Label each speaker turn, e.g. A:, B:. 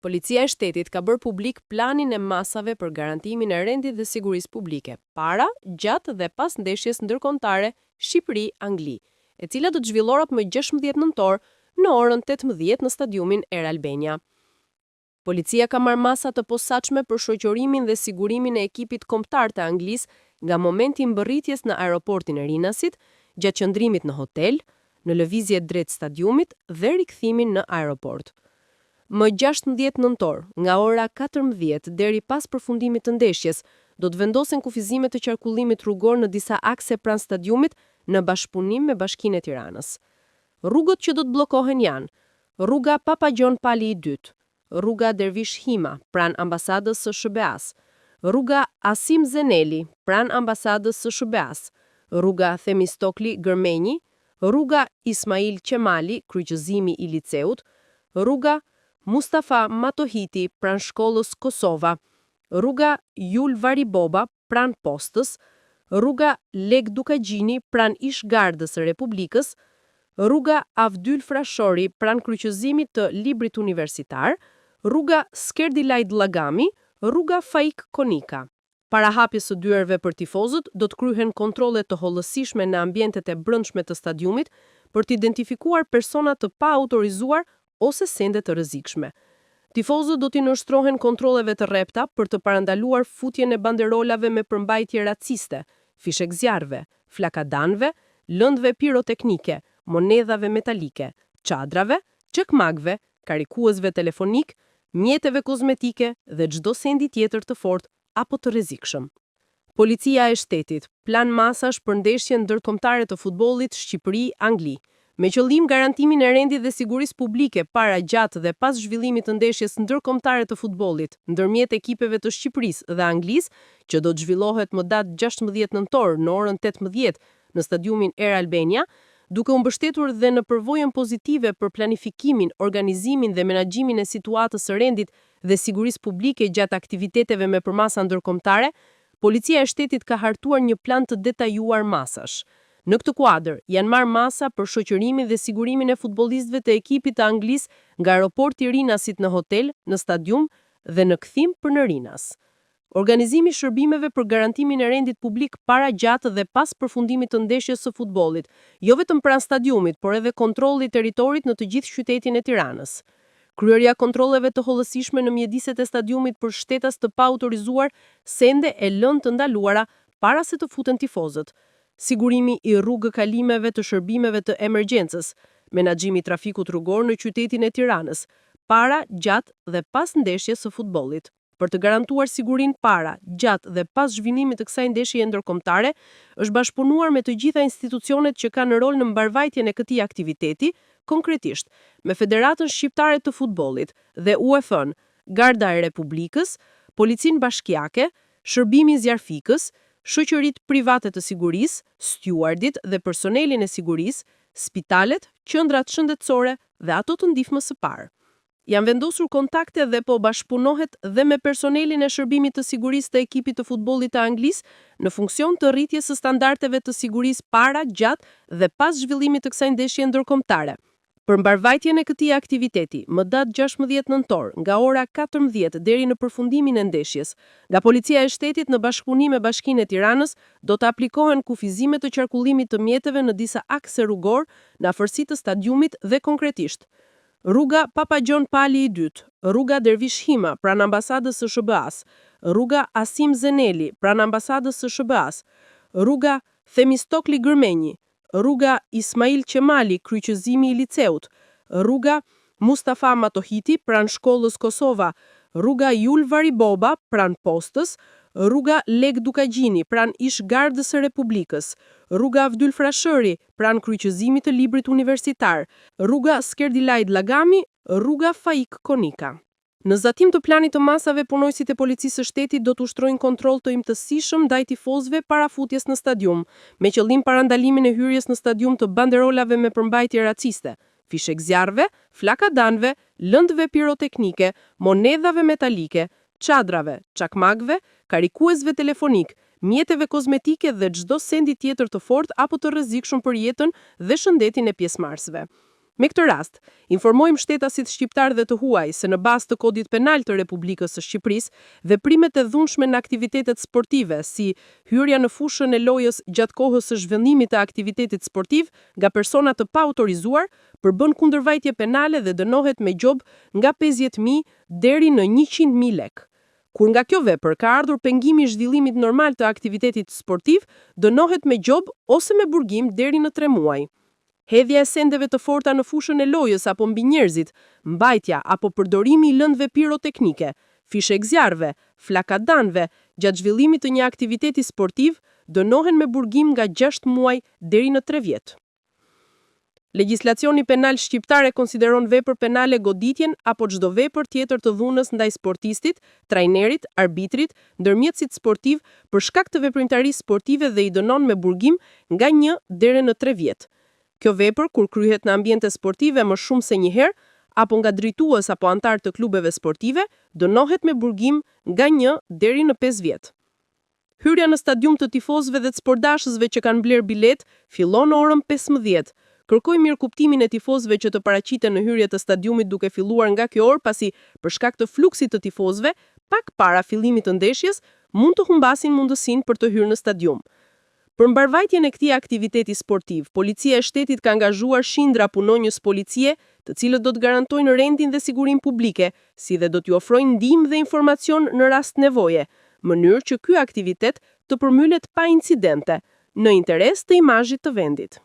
A: Policia e shtetit ka bërë publik planin e masave për garantimin e rendit dhe sigurisë publike, para, gjatë dhe pas ndeshjes ndërkombëtare Shqipëri-Angli, e cila do të zhvillohet më 16 nëntor në orën 18 në stadiumin Air Albania. Policia ka marrë masa të posaçme për shoqërimin dhe sigurimin e ekipit kombëtar të Anglisë nga momenti i mbërritjes në aeroportin e Rinasit, gjatë qëndrimit në hotel, në lëvizje drejt stadiumit dhe rikthimin në aeroport. Më 16 nëntor, nga ora 14 deri pas përfundimit të ndeshjes, do të vendosen kufizimet të qarkullimit rrugor në disa akse pranë stadiumit në bashkëpunim me Bashkinë e Tiranës. Rrugët që do të bllokohen janë: rruga Papa Gjon Pali i dytë, rruga Dervish Hima pranë ambasadës së SBA-s, rruga Asim Zeneli pranë ambasadës së SBA-s, rruga Themistokli Gërmenji, rruga Ismail Qemali, kryqëzimi i liceut, rruga Mustafa Matohiti pranë shkollës Kosova, rruga Jul Variboba pranë postës, rruga Leg Dukagjini pranë Ish-Gardës së Republikës, rruga Avdyl Frashori pranë kryqëzimit të Librit Universitar, rruga Skerdilaj Dllagami, rruga Faik Konika. Para hapjes së dyerve për tifozët, do të kryhen kontrolle të hollësishme në ambientet e brendshme të stadiumit për të identifikuar persona të pa autorizuar ose sende të rrezikshme. Tifozët do t'i nënshtrohen kontrolleve të rrepta për të parandaluar futjen e banderolave me përmbajtje raciste, fishek zjarrve, flakadanëve, lëndëve piroteknike, monedhave metalike, çadrave, çakmakëve, karikuesve telefonik, mjeteve kozmetike dhe çdo sendi tjetër të fortë apo të rrezikshëm. Policia e shtetit, plan masash për ndeshjen ndërkombëtare të futbollit Shqipëri-Angli, me qëllim garantimin e rendit dhe sigurisë publike para, gjatë dhe pas zhvillimit të ndeshjes ndërkombëtare të futbollit ndërmjet ekipeve të Shqipërisë dhe Anglisë, që do të zhvillohet më datë 16 nëntor në orën 18 në stadiumin Air Albania, duke u mbështetur dhe në përvojën pozitive për planifikimin, organizimin dhe menaxhimin e situatës së rendit dhe sigurisë publike gjatë aktiviteteve me përmasa ndërkombëtare, policia e shtetit ka hartuar një plan të detajuar masash. Në këtë kuadër, janë marrë masa për shoqërimin dhe sigurimin e futbollistëve të ekipit të Anglisë nga aeroporti i Rinasit në hotel, në stadium dhe në kthim për në Rinas. Organizimi i shërbimeve për garantimin e rendit publik para, gjatë dhe pas përfundimit të ndeshjes së futbollit, jo vetëm pranë stadiumit, por edhe kontrolli i territorit në të gjithë qytetin e Tiranës. Kryerja kontrolleve të hollësishme në mjediset e stadiumit për shtetas të pa autorizuar, sende e lënë të ndaluara para se të futen tifozët. Sigurimi i rrugëkalimeve të shërbimeve të emergjencës, menaxhimi i trafikut rrugor në qytetin e Tiranës, para, gjatë dhe pas ndeshjes së futbollit. Për të garantuar sigurinë para, gjatë dhe pas zhvillimit të kësaj ndeshjeje ndërkombëtare, është bashkëpunuar me të gjitha institucionet që kanë rol në mbarvajtjen e këtij aktiviteti, konkretisht me Federatën Shqiptare të Futbollit dhe UEFA-n, Garda e Republikës, Policinë Bashkiake, Shërbimin Zjarfikës, shoqëritë private të sigurisë, stewardit dhe personelin e sigurisë, spitalet, qendrat shëndetësore dhe ato të ndihmës së parë. Janë vendosur kontakte dhe po bashkëpunohet dhe me personelin e shërbimit të sigurisë të ekipit të futbollit të Anglisë në funksion të rritjes së standardeve të sigurisë para, gjatë dhe pas zhvillimit të kësaj ndeshje ndërkombëtare. Për mbarvajtjen e këtij aktiviteti, më datë 16 nëntor, nga ora 14 deri në përfundimin e ndeshjes, nga Policia e Shtetit në bashkëpunim me Bashkinë e Tiranës, do të aplikohen kufizime të qarkullimit të mjeteve në disa akse rrugor në afërsi të stadiumit dhe konkretisht: rruga Papa Gjon Pali i dytë, rruga Dervish Hima pranë ambasadës së SBA-s, rruga Asim Zeneli pranë ambasadës së SBA-s, rruga Themistokli Gërmenji, rruga Ismail Qemali, kryqëzimi i liceut, rruga Mustafa Matohiti pranë shkollës Kosova, rruga Jul Variboba pranë postës, rruga Leg Dukagjini pranë Ish-Gardës së Republikës, rruga Avdyl Frashori pranë kryqëzimit të Librit Universitar, rruga Skerdilaj Dllagami, rruga Faik Konika. Në zbatim të planit të masave, punojësit e policisë së shtetit do të ushtrojnë kontroll të imtësishëm ndaj tifozëve para futjes në stadium, me qëllim parandalimin e hyrjes në stadium të banderolave me përmbajtje raciste, fishek zjarrve, flakadanëve, lëndëve piroteknike, monedhave metalike, çadrave, çakmakëve, karikuesve telefonik, mjeteve kozmetike dhe çdo sendi tjetër të fortë apo të rrezikshëm për jetën dhe shëndetin e pjesëmarrësve. Me këtë rast, informojmë shtetasit shqiptar dhe të huaj se në bazë të Kodit Penal të Republikës së Shqipërisë, veprimet e dhunshme në aktivitetet sportive, si hyrja në fushën e lojës gjatë kohës së zhvillimit të aktivitetit sportiv nga persona të paautorizuar, përbën kundërvajtje penale dhe dënohet me gjob nga 50.000 deri në 100.000 lekë. Kur nga kjo vepër ka ardhur pengimi i zhvillimit normal të aktivitetit sportiv, dënohet me gjob ose me burgim deri në 3 muaj. Hedhja e sendeve të forta në fushën e lojës apo mbi njerëzit, mbajtja apo përdorimi i lëndëve piroteknike, fishek zjarrve, flakadanëve gjatë zhvillimit të një aktiviteti sportiv dënohen me burgim nga 6 muaj deri në 3 vjet. Legjislacioni penal shqiptar e konsideron vepër penale goditjen apo çdo vepër tjetër të dhunës ndaj sportistit, trajnerit, arbitrit, ndërmjetësit sportiv për shkak të veprimtarisë sportive dhe i dënon me burgim nga 1 deri në 3 vjet. Kjo vepër, kur kryhet në ambiente sportive më shumë se një herë, apo nga drejtues apo antar të klubeve sportive, dënohet me burgim nga 1 deri në 5 vjet. Hyrja në stadium të tifozëve dhe të sportdashësve që kanë bler bilet fillon në orën 15. Kërkoj mirëkuptimin e tifozëve që të paraqiten në hyrje të stadiumit duke filluar nga kjo orë, pasi për shkak të fluksit të tifozëve, pak para fillimit të ndeshjes, mund të humbasin mundësinë për të hyrë në stadium. Për mbarvajtjen e këtij aktiviteti sportiv, policia e shtetit ka angazhuar shindra punonjës policie, të cilët do të garantojnë rendin dhe sigurinë publike, si dhe do t'ju ofrojnë ndihmë dhe informacion në rast nevoje, mënyrë që ky aktivitet të përmylet pa incidente, në interes të imazhit të vendit.